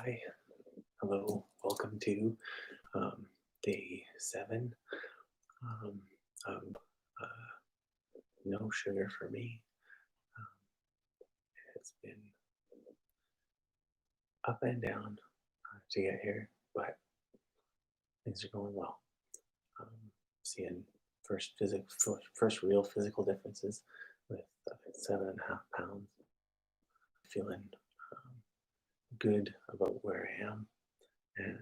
Hi, hello, welcome to day 7 um, of no sugar for me. Um, it's been up and down to get here, but things are going well. Um, Seeing first real physical differences with 7.5 pounds, feeling um, good about where I am, and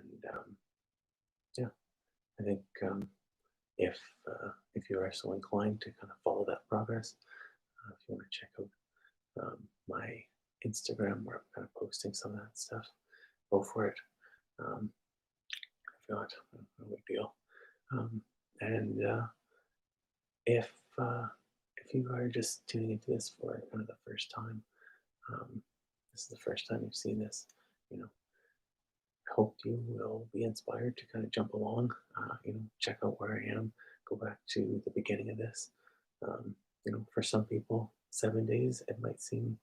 yeah, I think if you are so inclined to kind of follow that progress, if you want to check out my Instagram where I'm kind of posting some of that stuff, go for it. Um, if not, no big deal. Um, and if uh, if you are just tuning into this for kind of the first time, um, this is the first time you've seen this, you know, I hope you will be inspired to kind of jump along. Check out where I am. Go back to the beginning of this. For some people, 7 days,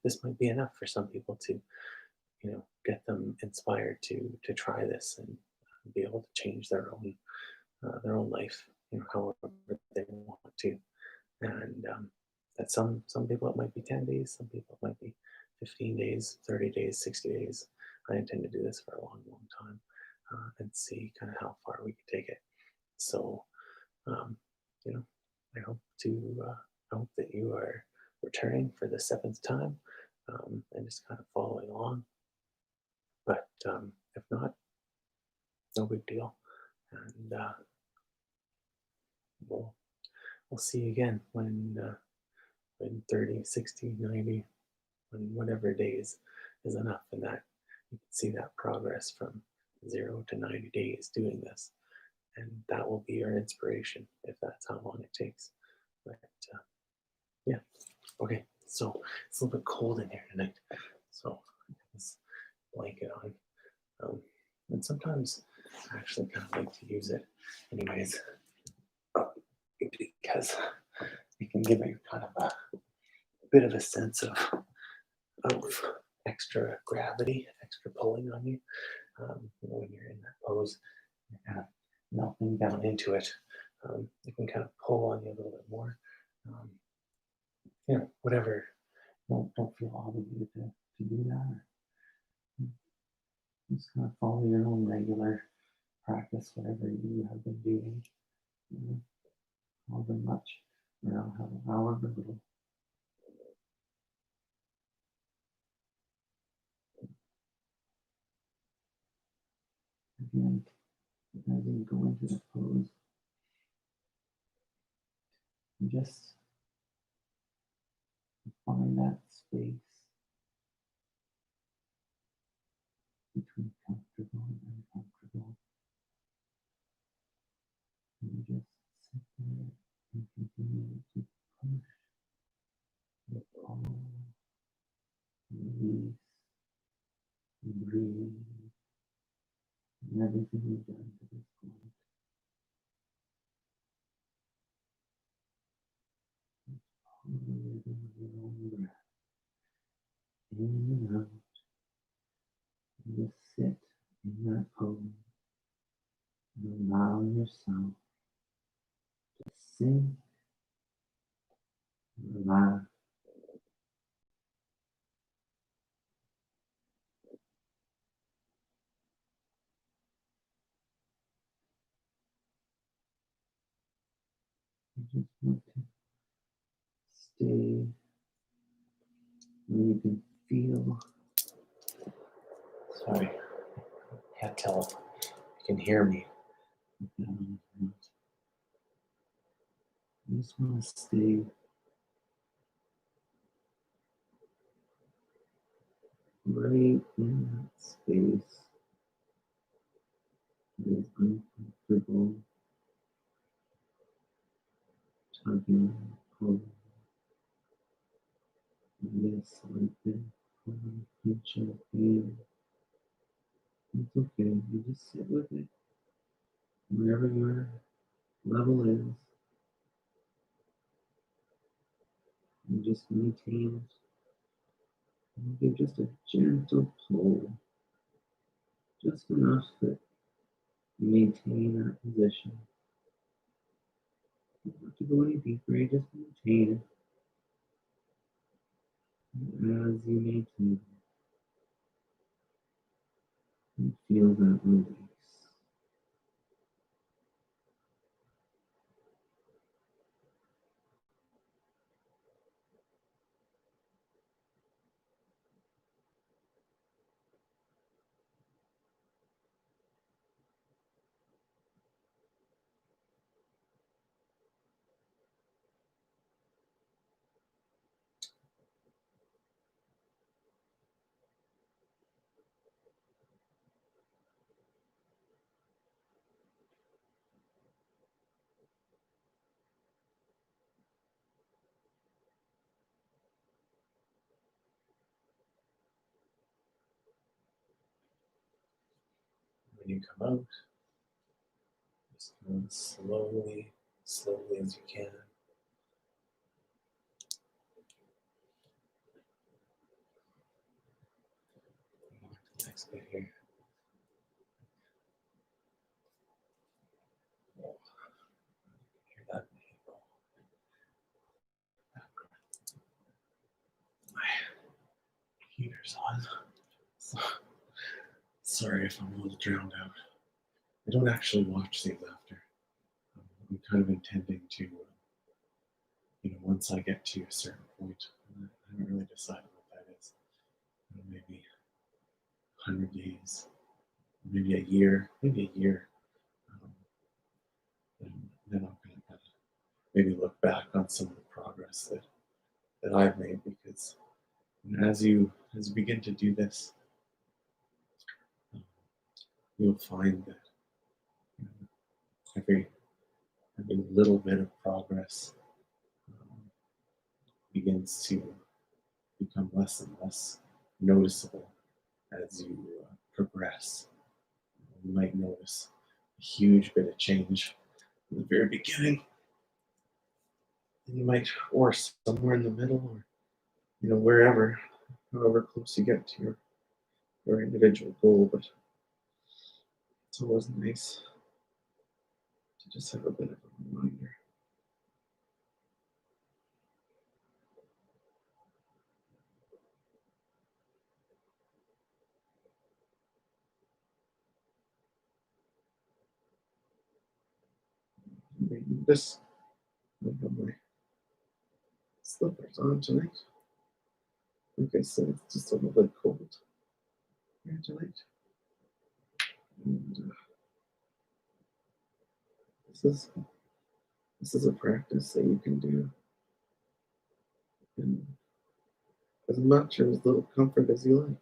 this might be enough for some people to get them inspired to try this and be able to change their own life, however they want to. And that some people it might be 10 days, some people it might be 15 days, 30 days, 60 days. I intend to do this for a long time and see kind of how far we can take it. So, um, you know, I hope I hope that you are returning for the seventh time and just kind of following along. But if not, no big deal. And we'll we'll see you again when 30, 60, 90, when whatever days is enough, and that you can see that progress from 0 to 90 days doing this, and that will be your inspiration if that's how long it takes. But yeah, okay. So it's a little bit cold in here tonight, so I got this blanket on. And sometimes I actually kind of like to use it anyways, because it can give you kind of a bit of a sense of extra gravity, extra pulling on you. When you're in that pose, you're kind of melting down into it. It can kind of pull on you a little bit more. Um, Whatever. Don't feel obligated to do that. Just kind of follow your own regular practice, whatever you have been doing, you know, however much, however little. Again, as you go into the pose, you just find that space between comfortable and uncomfortable. And you just sit there and continue to push the pull, release, and breathe, and everything you've done to this point. Follow the rhythm of your own breath. In and out. And just sit in that pose and allow yourself to sink, relax, you just want to stay where you can feel. Sorry, can't tell if you can hear me. You just want to stay right in that space. It is uncomfortable, tugging, pulling. Yes, like this, pulling, pinch your pain. It's okay. You just sit with it. Wherever your level is, you just maintain it. And give just a gentle pull just enough that you maintain that position. You don't have to go any deeper, you just maintain it. And as you maintain it, you feel that release. When you come out, just come slowly, slowly as you can. Next bit here. Oh, hear that background. My heater's on. So, sorry if I'm a little drowned out. I don't actually watch these after. I'm kind of intending to, once I get to a certain point, I haven't really decided what that is. Maybe 100 days, maybe a year, Um, and then I'm going to kind of maybe look back on some of the progress that I've made, because as you begin to do this, um, you'll find that you know, every little bit of progress um, begins to become less and less noticeable as you progress. You might notice a huge bit of change in the very beginning, and you might, or somewhere in the middle, or wherever, however close you get to your individual goal. But it's always nice to just have a bit of a reminder. This, I have my slippers on tonight. Like I said, it's just a little bit cold here tonight. And this is this is a practice that you can do in as much or as little comfort as you like.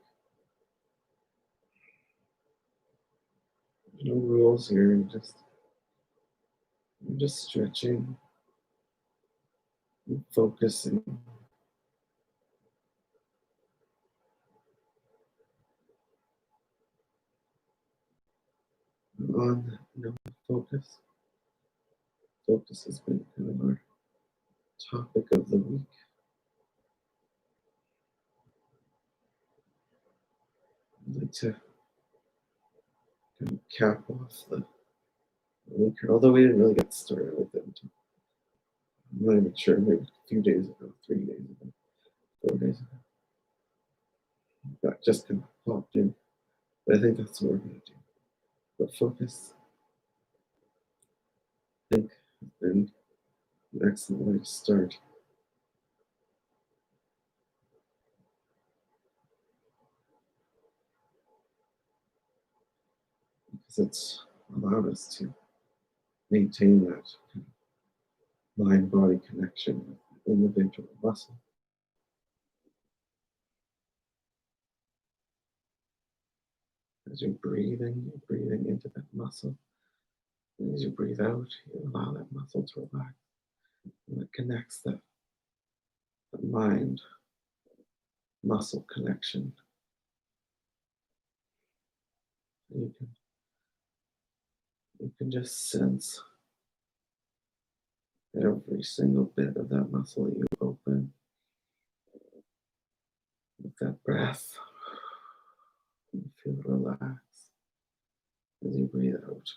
No rules here. You're just stretching and focusing on focus. Focus has been kind of our topic of the week. I'd like to kind of cap off the week, although we didn't really get started with it until I'm not even sure, maybe a few days ago, 3 days ago, 4 days ago. That just kind of popped in. But I think that's what we're going to do. But focus, I think, has been an excellent way to start. Because it's allowed us to maintain that kind of mind-body connection with the individual muscle. As you're breathing into that muscle. And as you breathe out, you allow that muscle to relax. And it connects that mind muscle connection. And you can just sense every single bit of that muscle that you open with that breath. You feel relaxed. as you breathe out.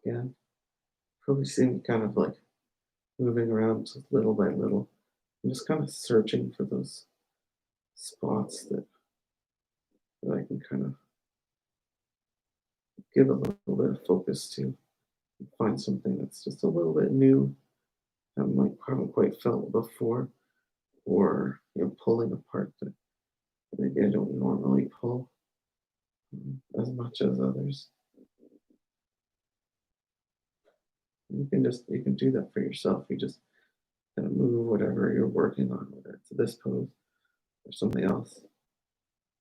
Again, probably seeing kind of like moving around just little by little. I'm just kind of searching for those spots that I can kind of give a little bit of focus to, find something that's just a little bit new that might haven't quite felt before, or pulling apart that maybe I don't normally pull as much as others. You can do that for yourself. You just kind of move whatever you're working on, whether it's this pose or something else,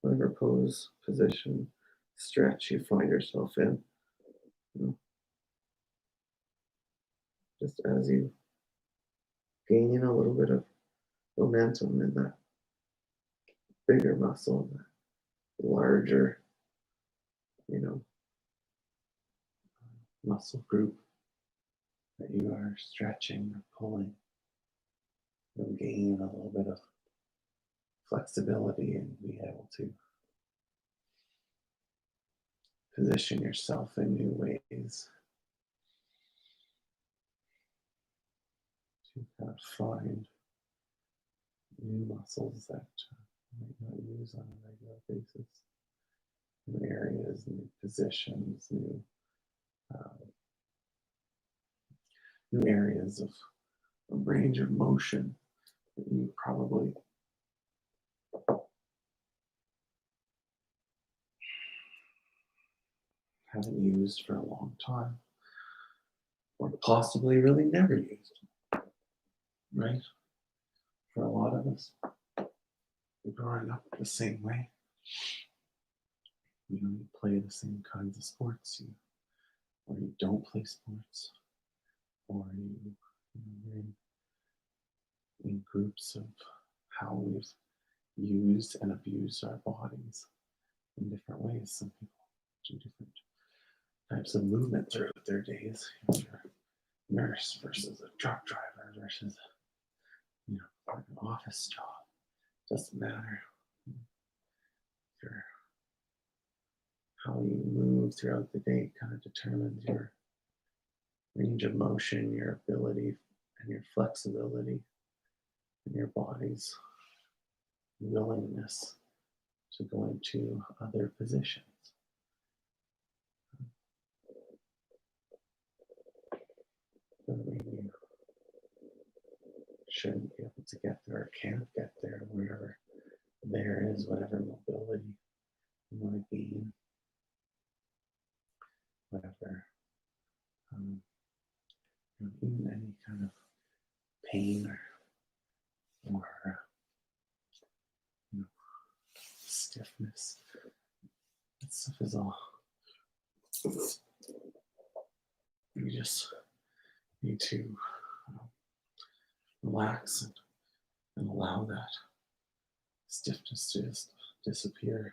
whatever pose, position, stretch you find yourself in. You know, just as you gain a little bit of momentum in that bigger muscle, that larger, you know, muscle group that you are stretching or pulling, you'll gain a little bit of flexibility and be able to position yourself in new ways to kind of find new muscles that you might not use on a regular basis, new areas, new positions, uh, new areas of a range of motion that you probably haven't used for a long time, or possibly really never used, right? For a lot of us, we're growing up the same way. You play the same kinds of sports, or you don't play sports, or you're in groups of how we've used and abused our bodies in different ways. Some people do different types of movement throughout their days. You're a nurse versus a truck driver versus an office job. Doesn't matter. Your, how you move throughout the day kind of determines your range of motion, your ability, and your flexibility, and your body's willingness to go into other positions. Doesn't mean you shouldn't be able to get there or can't get there, wherever there is, whatever mobility you want to gain, whatever, even any kind of pain or stiffness. That stuff is all. You just need to relax and allow that stiffness to just disappear.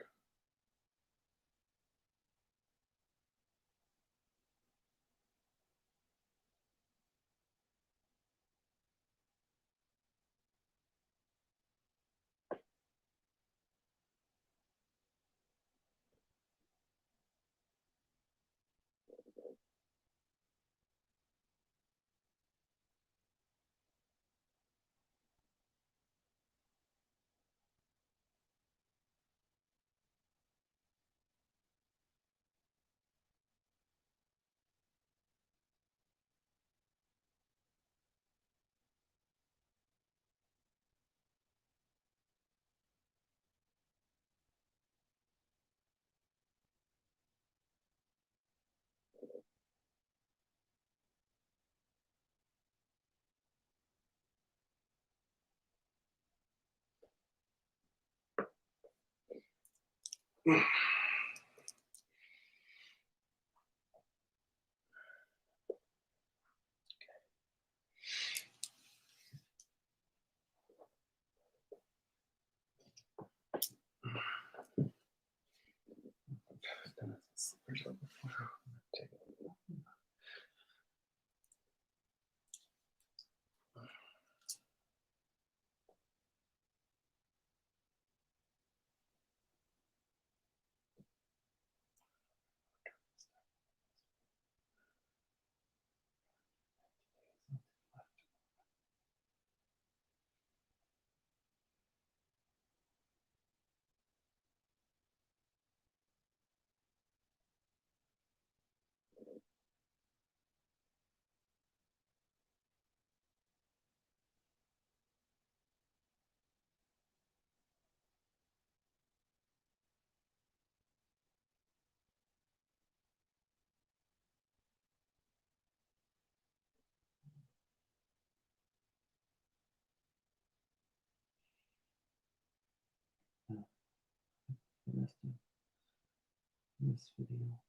in this video.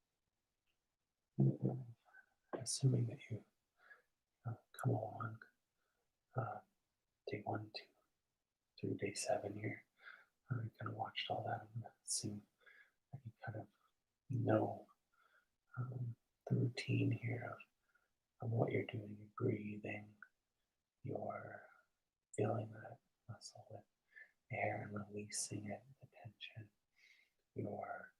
And assuming that you come along day 1, 2 through day 7 here, you kind of watched all that. I'm going to assume that you kind of know the routine here of what you're doing. You're breathing, you're feeling that muscle with air and releasing it, the tension. You're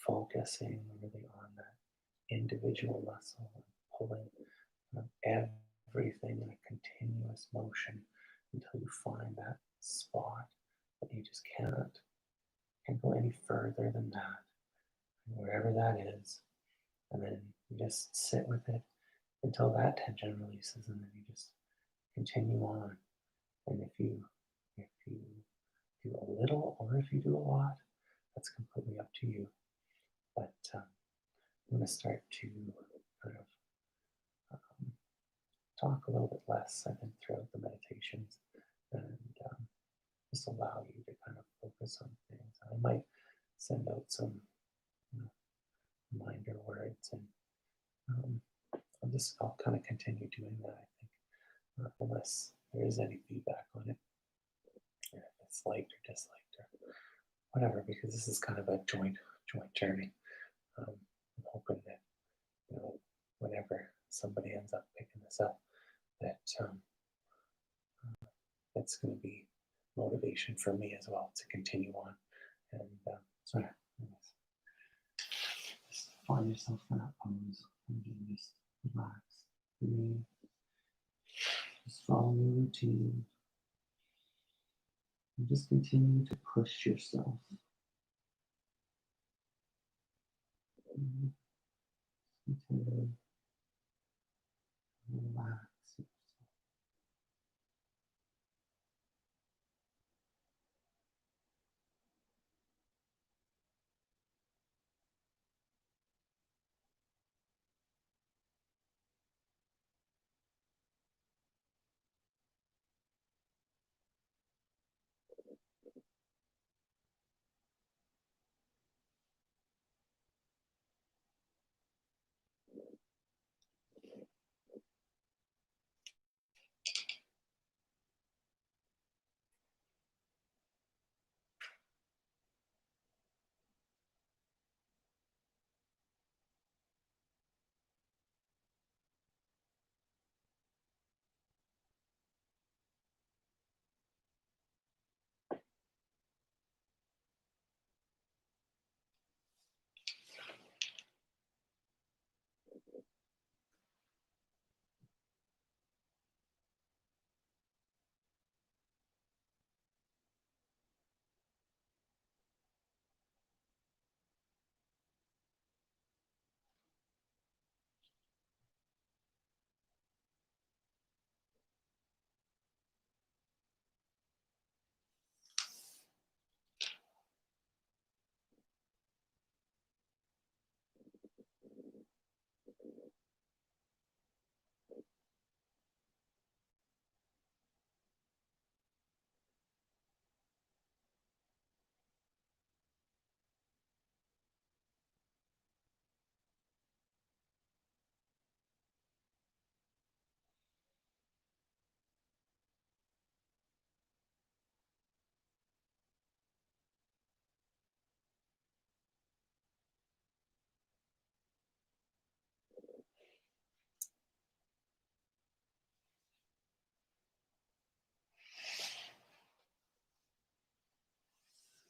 focusing really on that individual muscle and pulling everything in a continuous motion until you find that spot that you just can't go any further than that, and wherever that is, and then you just sit with it until that tension releases, and then you just continue on. And if you do a little or if you do a lot, that's completely up to you. But I'm going to start to kind of talk a little bit less, I think, throughout the meditations, and just allow you to kind of focus on things. I might send out some reminder words, and I'll kind of continue doing that, I think, unless there is any feedback on it, or if it's liked or disliked or whatever, because this is kind of a joint journey. I'm hoping that whenever somebody ends up picking this up, that it's going to be motivation for me as well to continue on. And so yeah, just find yourself in that pose and just relax, breathe, just follow your routine, and just continue to push yourself. Continue to relax yourself.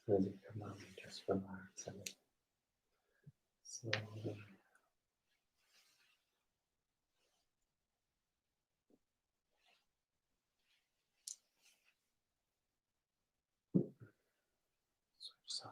As you come out, just relax and slowly switch side.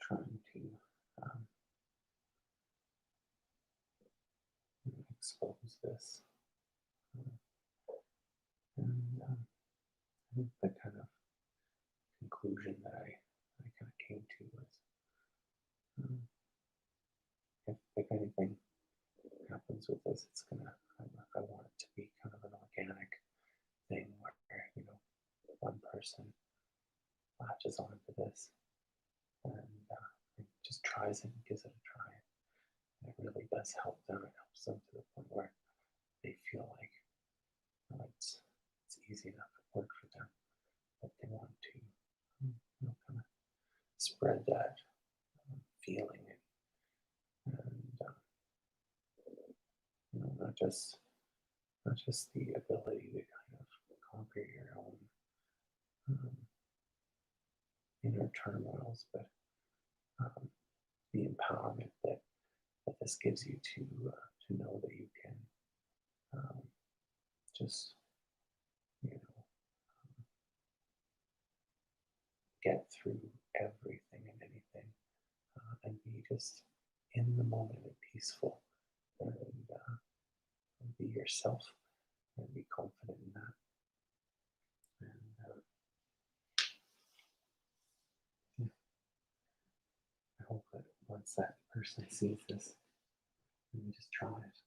trying to expose this. And I think the kind of conclusion that I kind of came to was um, if anything happens with this, it's gonna, I want it to be kind of an organic thing where, one person latches onto this and just tries it and gives it a try. And it really does help them. It helps them to the point where they feel like it's easy enough to work for them, but they want to kind of spread that feeling and not just the ability to kind of conquer your own um, inner turmoils, but the empowerment that this gives you to know that you can just get through everything and anything and be just in the moment and peaceful and be yourself and be confident in that. And I hope that once that person sees this, they just try it.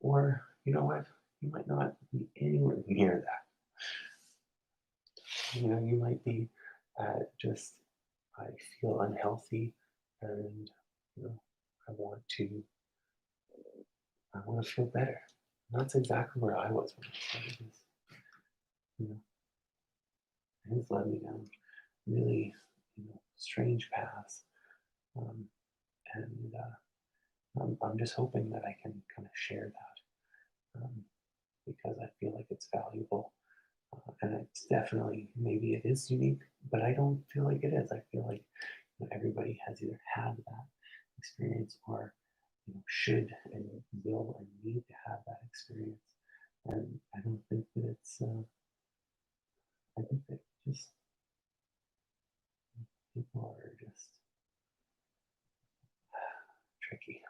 Or, you know what? You might not be anywhere near that. You might be just, I feel unhealthy and, I want to feel better. And that's exactly where I was when I started this. And it's led me down really, strange paths. Um, and I'm just hoping that I can kind of share that because I feel like it's valuable. And it's definitely, maybe it is unique, but I don't feel like it is. I feel like everybody has either had that experience or should and will and need to have that experience. And I don't think that it's, I think that just people are just tricky.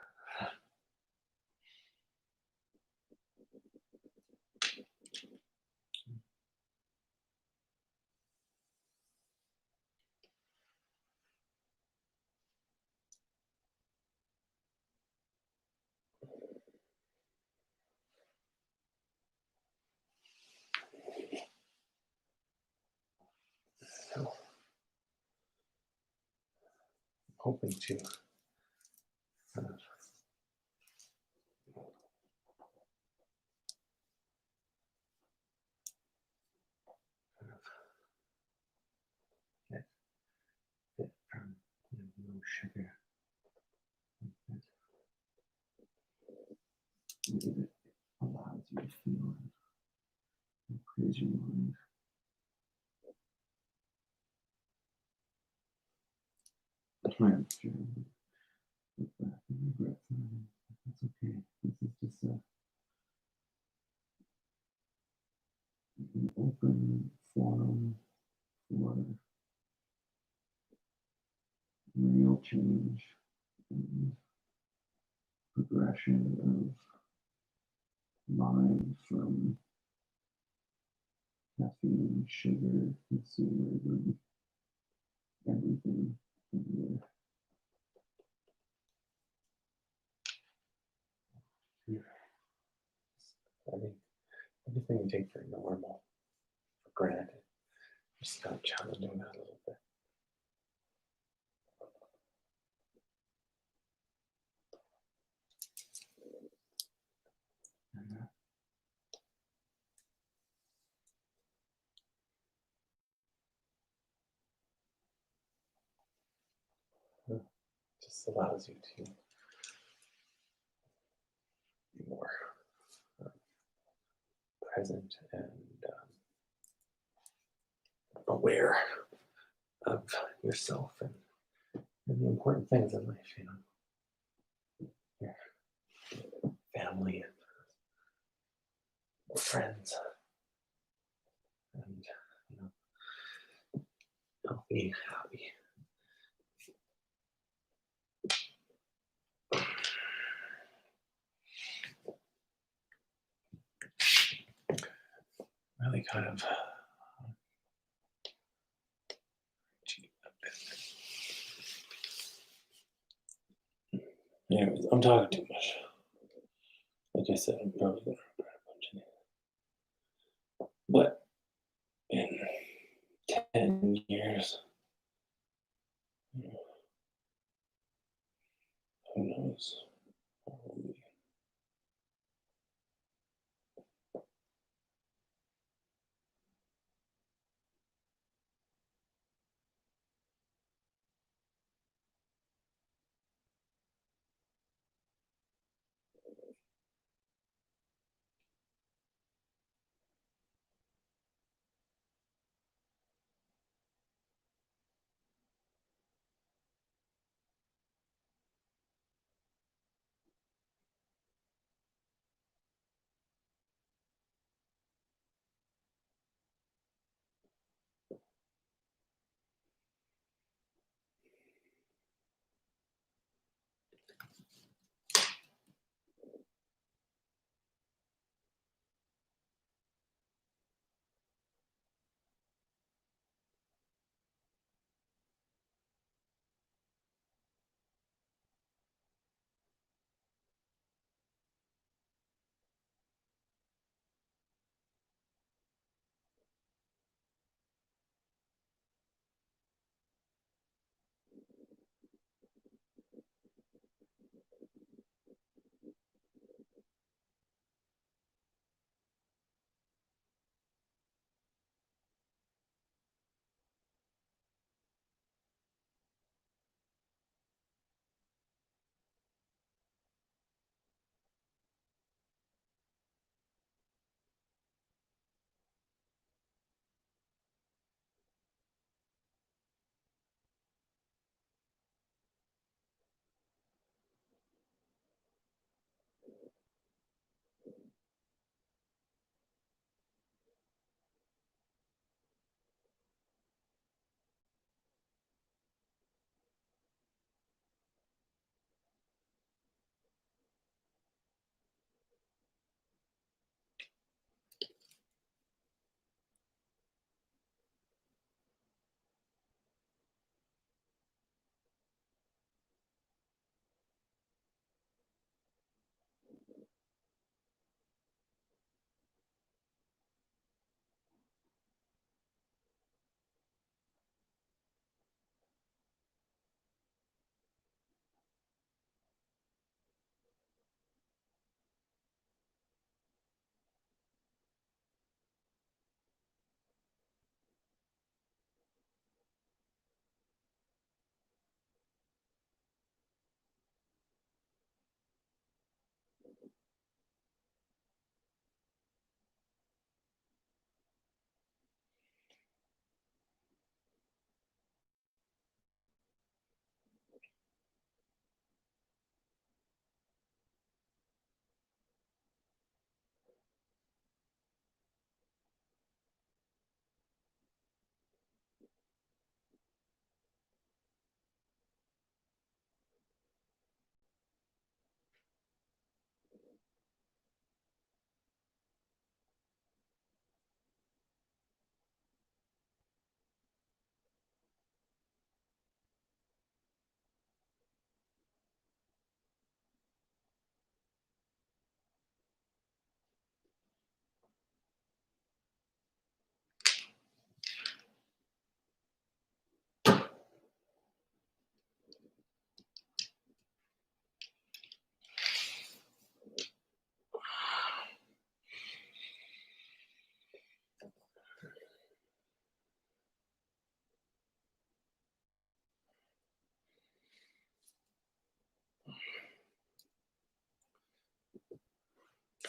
So I'm hoping to kind of get it from no sugar. It allows you to feel and clears your mind. Right, sure. Put back in your breath. That's okay. This is just an open forum for real change and progression of mind from caffeine, sugar, consumerism, everything in here. I think everything we take for normal, for granted, just start challenging that a little bit. And just allows you to be more present and aware of yourself and the important things in life, your family and friends, and healthy, happy really kind of cheat a bit. Anyways, I'm talking too much. Like I said, I'm probably going to regret a bunch of it. But in 10 years, who knows? Where we'll be.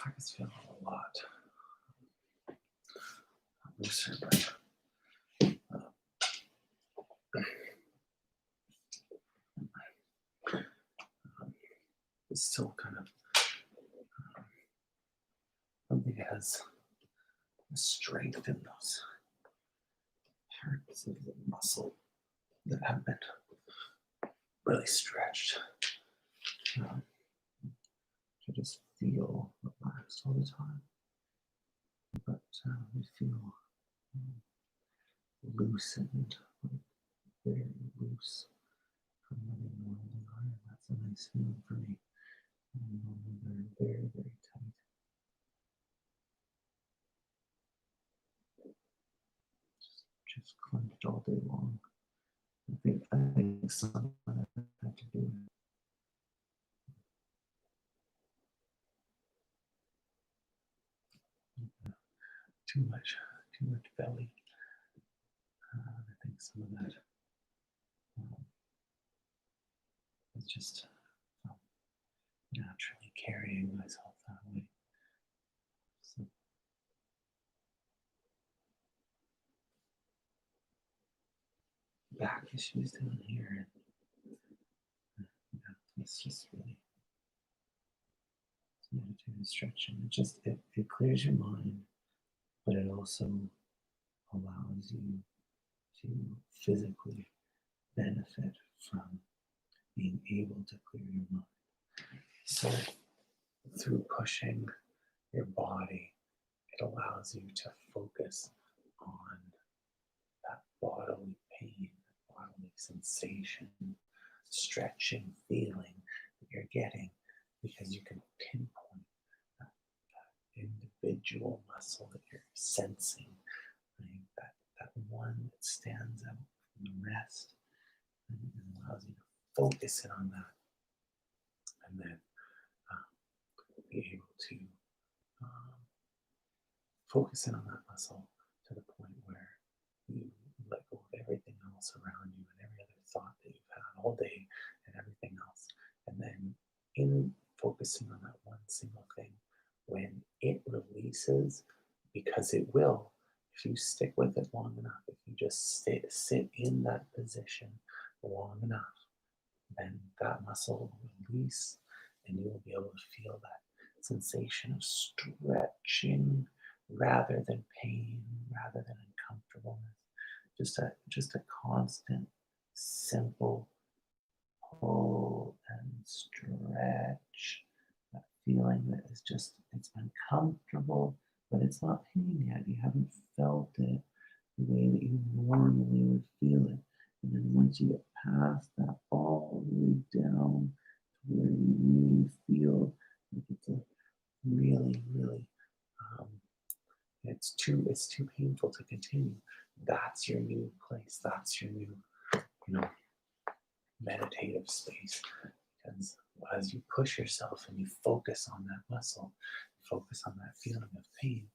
I was feeling a lot looser, but it's still kind of something that has strength in those parts of the muscle that have been really stretched. To just feel relaxed all the time. But we feel um, loosened, like very loose from where they normally are. And that's a nice feeling for me. Normally they're very, very tight. Just clenched all day long. I think some of that had to do with too much belly. I think some of that um, is just um, naturally carrying myself that way. So back issues down here. It's just really meditative stretching. It clears your mind, but it also allows you to physically benefit from being able to clear your mind. So through pushing your body, it allows you to focus on that bodily pain, bodily sensation, stretching feeling that you're getting because you can pinpoint that individual muscle that you're sensing, right? That one that stands out from the rest and allows you to focus in on that and then be able to um, focus in on that muscle to the point where you let go of everything else around you and every other thought that you've had all day and everything else. And then in focusing on that one single thing, when it releases, because it will, if you stick with it long enough, if you just sit in that position long enough, then that muscle will release and you will be able to feel that sensation of stretching rather than pain, rather than uncomfortableness. Just a constant, simple pull and stretch. That feeling that is just, it's uncomfortable, but it's not pain yet. You haven't felt it the way that you normally would feel it. And then once you get past that all the way down to where you really feel like it's a really, really um, it's too painful to continue. That's your new place. That's your new, you know, meditative space. Because as you push yourself and you focus on that muscle, focus on that feeling of pain,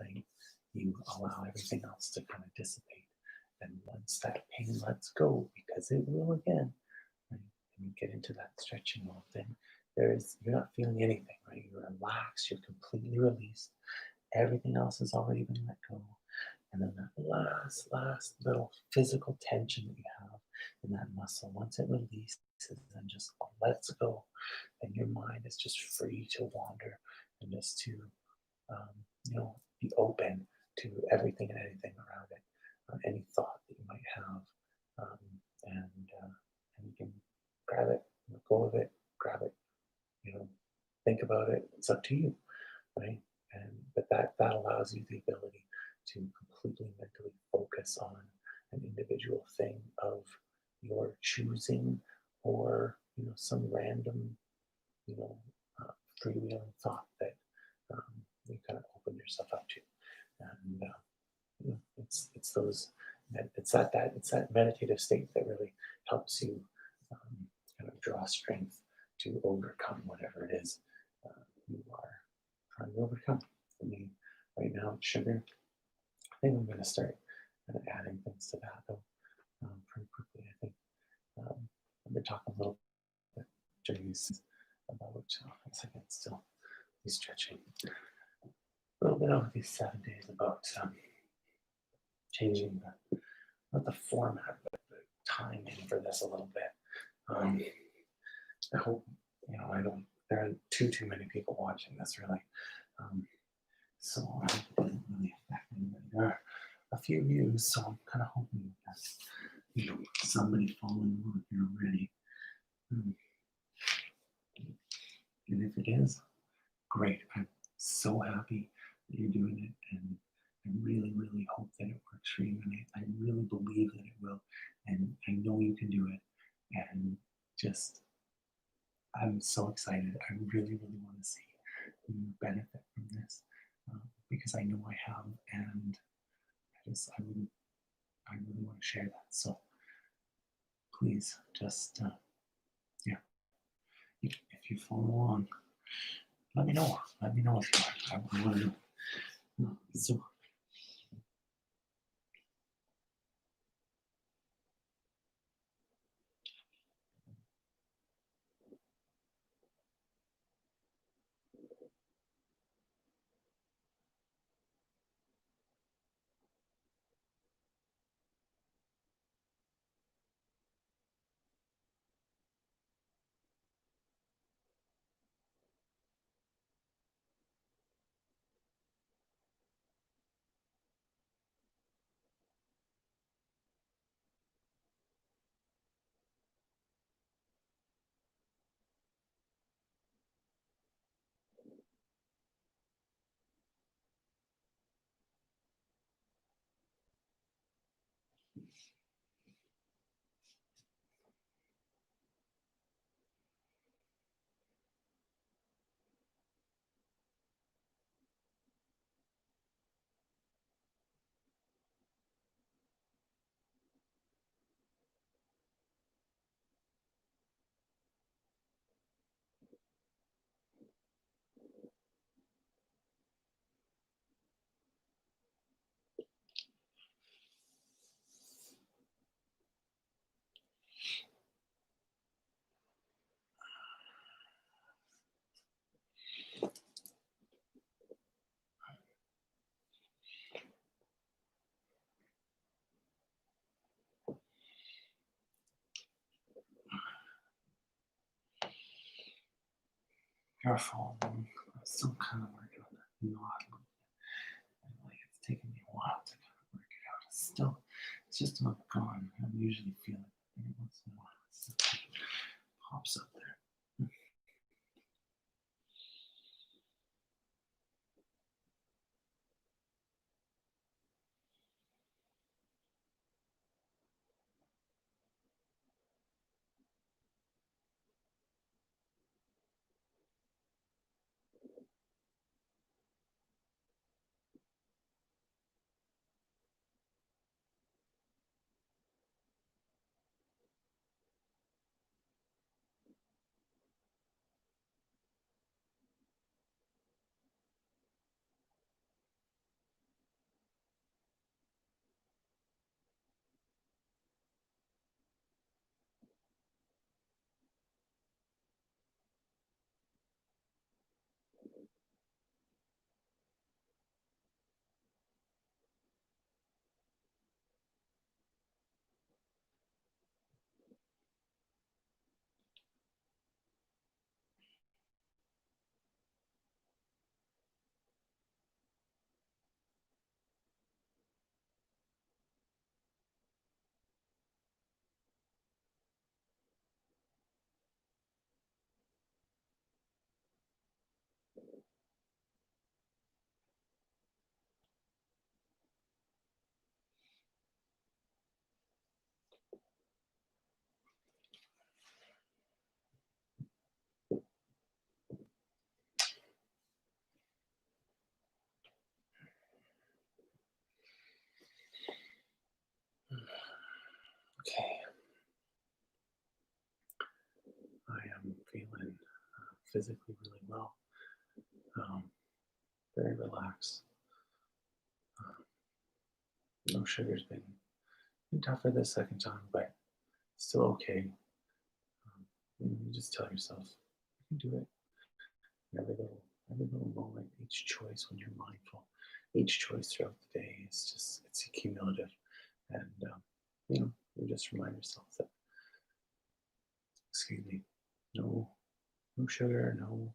like you allow everything else to kind of dissipate. And once that pain lets go, because it will again, right, and you get into that stretching mode, then you're not feeling anything, right? You're relaxed, you're completely released. Everything else has already been let go. And then that last little physical tension that you have in that muscle, once it releases and just lets go, then your mind is just free to wander and just to, be open to everything and anything around it, any thought that you might have, um, and you can grab it, let go of it, grab it, you know, think about it. It's up to you, right? And but that allows you the ability to completely mentally focus on an individual thing of your choosing, or some random, you know, freewheeling thought that you kind of open yourself up to. And it's that meditative state that really helps you kind of draw strength to overcome whatever it is you are trying to overcome. For me, right now, it's sugar. I think I'm going to start kind of adding things to that though, pretty quickly. I think I've been talking a little bit during these about a second still be stretching a little bit over these 7 days about changing not the format but the timing for this a little bit. I hope I don't. There aren't too many people watching this really, um, so I hope it doesn't really affect anybody. There are a few views, so I'm kind of hoping that somebody following along here already. And if it is, great. I'm so happy that you're doing it, and I really, really hope that it works for you, and I really believe that it will, and I know you can do it. And just, I'm so excited. I really, really want to see you benefit from this because I know I have, and I really want to share that. So please, just yeah, if you follow along, let me know. Let me know if you are. I want to know. So careful. I'm still kind of working on that knot. And like it's taken me a while to kind of work it out. It's just not gone. I usually feel it every once in a while. It pops up there. Okay. I am feeling physically really well. Um, very relaxed. No sugar's been tougher the second time, but still okay. You just tell yourself you can do it. Every little moment, each choice when you're mindful, each choice throughout the day is just it's cumulative, and you just remind yourself that excuse me, no no sugar, no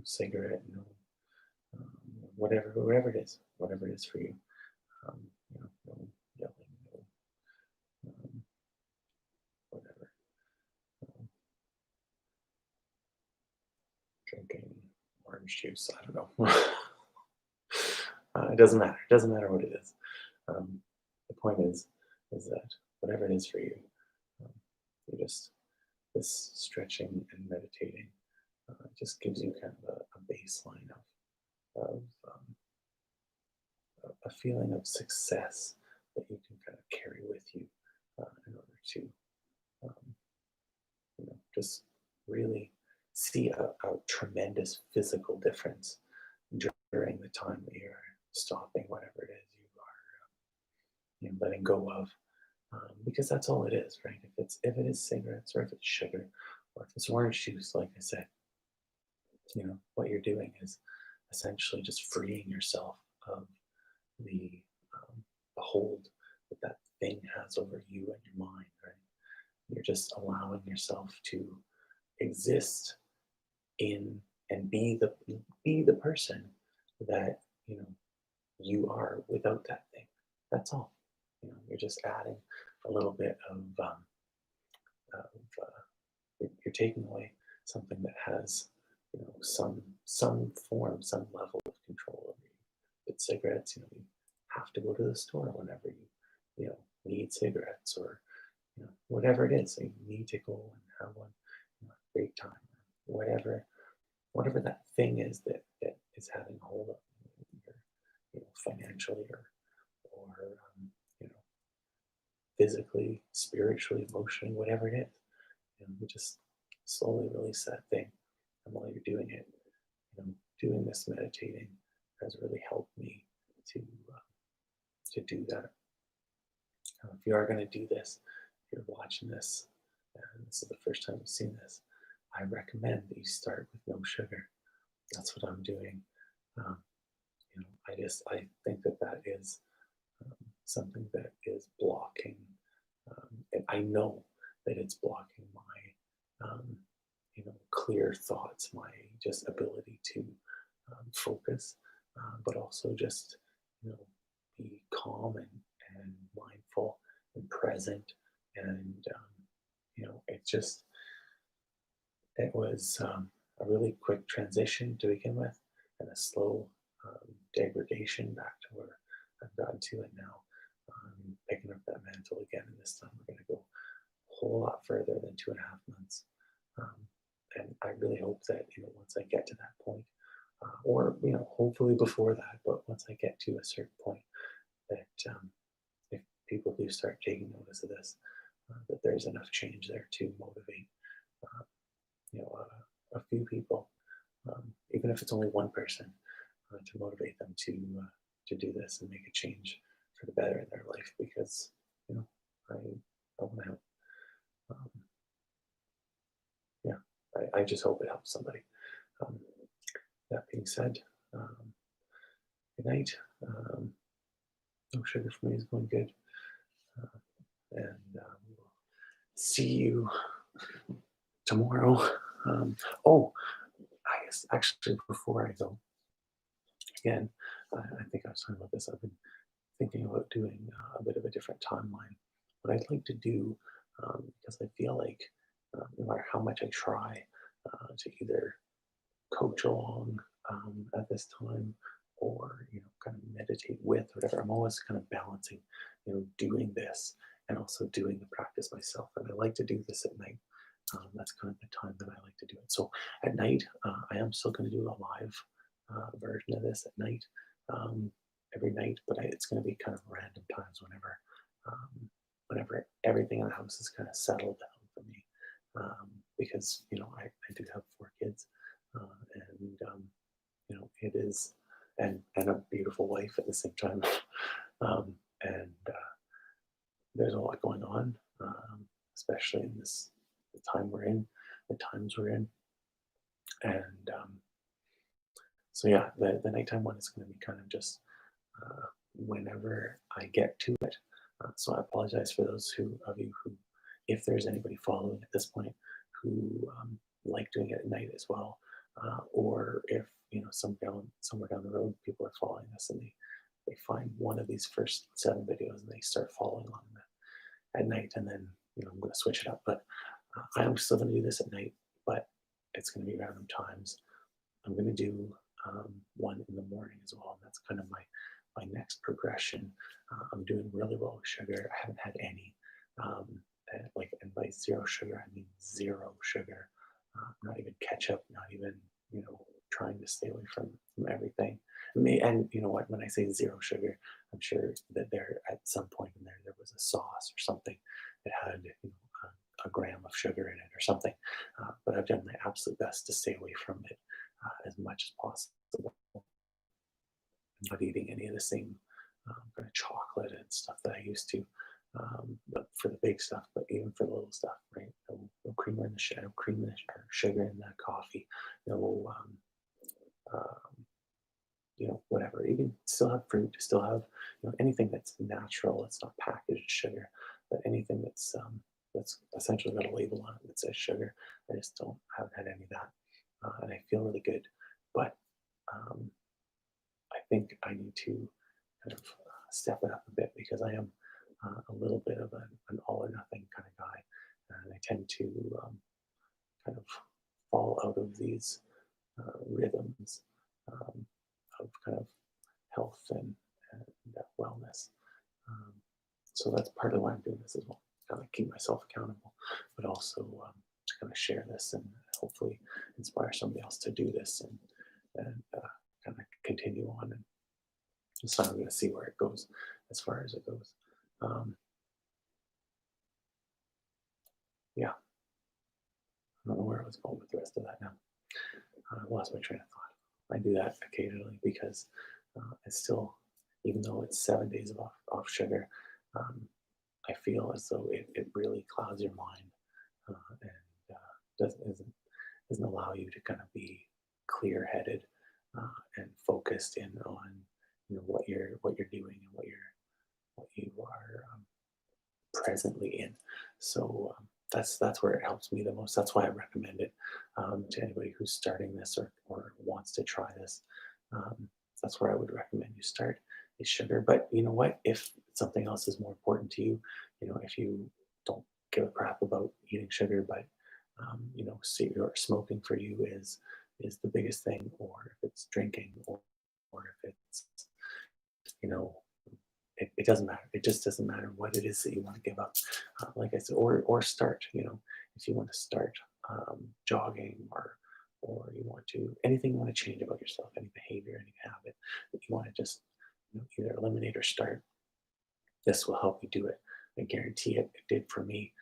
cigarette, no um, whatever it is for you. No yelling, no um, whatever, um, drinking orange juice. I don't know. doesn't matter. It doesn't matter what it is. Um, the point is that whatever it is for you, um, you just this stretching and meditating just gives you kind of a baseline of a feeling of success that you can kind of carry with you in order to um, just really see a tremendous physical difference during the time that you're stopping whatever it is you are letting go of, because that's all it is, right? If it is cigarettes, or if it's sugar, or if it's orange juice, like I said, what you're doing is essentially just freeing yourself of the the hold that that thing has over you and your mind, right? You're just allowing yourself to exist in and be the person that you are without that thing. That's all. You're just adding a little bit of you're taking away something that has some form, some level of control over you. With cigarettes, you have to go to the store whenever need cigarettes, or whatever it is. So you need to go and have one, great time, whatever that thing is that is having hold of you, either, financially, or you know, physically, spiritually, emotionally, whatever it is. You just slowly release that thing. And while you're doing it, doing this meditating has really helped me to do that. If you are going to do this, if you're watching this, and this is the first time you've seen this, I recommend that you start with no sugar. That's what I'm doing. Um, I think that is something that is blocking, and I know that it's blocking my, clear thoughts, my just ability to focus, but also just, you know, be calm and mindful and present. And, it was a really quick transition to begin with, and a slow degradation back to where I've gotten to. And now I'm picking up that mantle again. And this time we're going to go a whole lot further than 2.5 months. Um, and I really hope that, once I get to that point, or, hopefully before that, but once I get to a certain point, that if people do start taking notice of this, that there's enough change there to motivate, uh, a few people, even if it's only one person, to motivate them to do this and make a change for the better in their life. Because I want to help. Um, yeah, I just hope it helps somebody. Um, that being said, good night. No sugar for me is going good, and we'll see you tomorrow. Oh, I guess actually before I go, again, I think I was talking about this. I've been thinking about doing a bit of a different timeline. What I'd like to do, because I feel like no matter how much I try to either coach along at this time, or kind of meditate with, whatever, I'm always kind of balancing, doing this and also doing the practice myself. And I like to do this at night. That's kind of the time that I like to do it. So at night, I am still going to do a live version of this at night, every night, but it's going to be kind of random times whenever everything in the house is kind of settled down for me, because I do have 4 kids, and it is, and a beautiful wife at the same time, and there's a lot going on, especially in the time we're in, the times we're in. And so yeah, the nighttime one is going to be kind of just whenever I get to it. So I apologize for those of you who, if there's anybody following at this point, who like doing it at night as well, or if somewhere down the road people are following this, and they find one of these first 7 videos and they start following on at night, and then I'm going to switch it up. But I am still going to do this at night, but it's going to be random times. I'm going to do one in the morning as well, and that's kind of my my next progression. I'm doing really well with sugar. I haven't had any. And by zero sugar, I mean zero sugar. Not even ketchup, not even, trying to stay away from everything. And you know what? When I say zero sugar, I'm sure that there at some point in there was a sauce or something that had a gram of sugar in it or something. But I've done my absolute best to stay away from it as much as possible. I'm not eating any of the same kind of chocolate and stuff that I used to. But for the big stuff, but even for the little stuff, right? No creamer in the no cream in the, or sugar in the coffee, no, whatever. You can still have fruit, still have, anything that's natural. It's not packaged sugar, but anything that's essentially got a label on it that says sugar. I just haven't had any of that, and I feel really good. But um, I think I need to kind of step it up a bit because I am a little bit of an all or nothing kind of guy, and I tend to kind of fall out of these rhythms um, of kind of health and wellness. Um, so that's partly why I'm doing this as well, kind of keep myself accountable, but also to kind of share this and hopefully inspire somebody else to do this and kind of continue on. And so I'm going to see where it goes as far as it goes. Um, yeah, I don't know where I was going with the rest of that now. I lost my train of thought. I do that occasionally because it's still, even though it's 7 days of off sugar, um, I feel as though it really clouds your mind and doesn't allow you to kind of be clear-headed and focused in on what you're doing and what you are presently in. So that's where it helps me the most. That's why I recommend it to anybody who's starting this or wants to try this. Um, that's where I would recommend you start is sugar. But you know what? If something else is more important to you, if you don't give a crap about eating sugar, but or smoking for you is the biggest thing, or if it's drinking, or if it's you know it doesn't matter. It just doesn't matter what it is that you want to give up. Like I said, or start. If you want to start jogging, or you want to anything you want to change about yourself, any behavior, any habit that you want to just either eliminate or start. This will help you do it. I guarantee it. It did for me,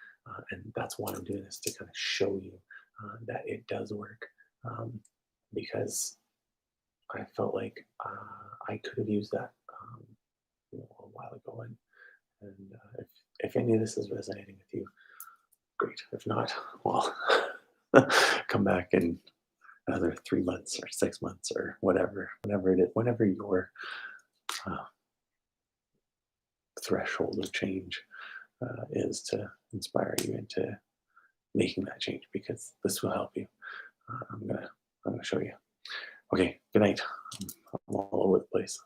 and that's why I'm doing this to kind of show you that it does work. Because I felt like I could have used that a while ago, and if any of this is resonating with you, great. If not, well, come back in another 3 months or 6 months or whenever it is, whenever your uh, threshold of change is to inspire you into making that change, because this will help you. I'm gonna show you. Okay, good night. I'm all over the place.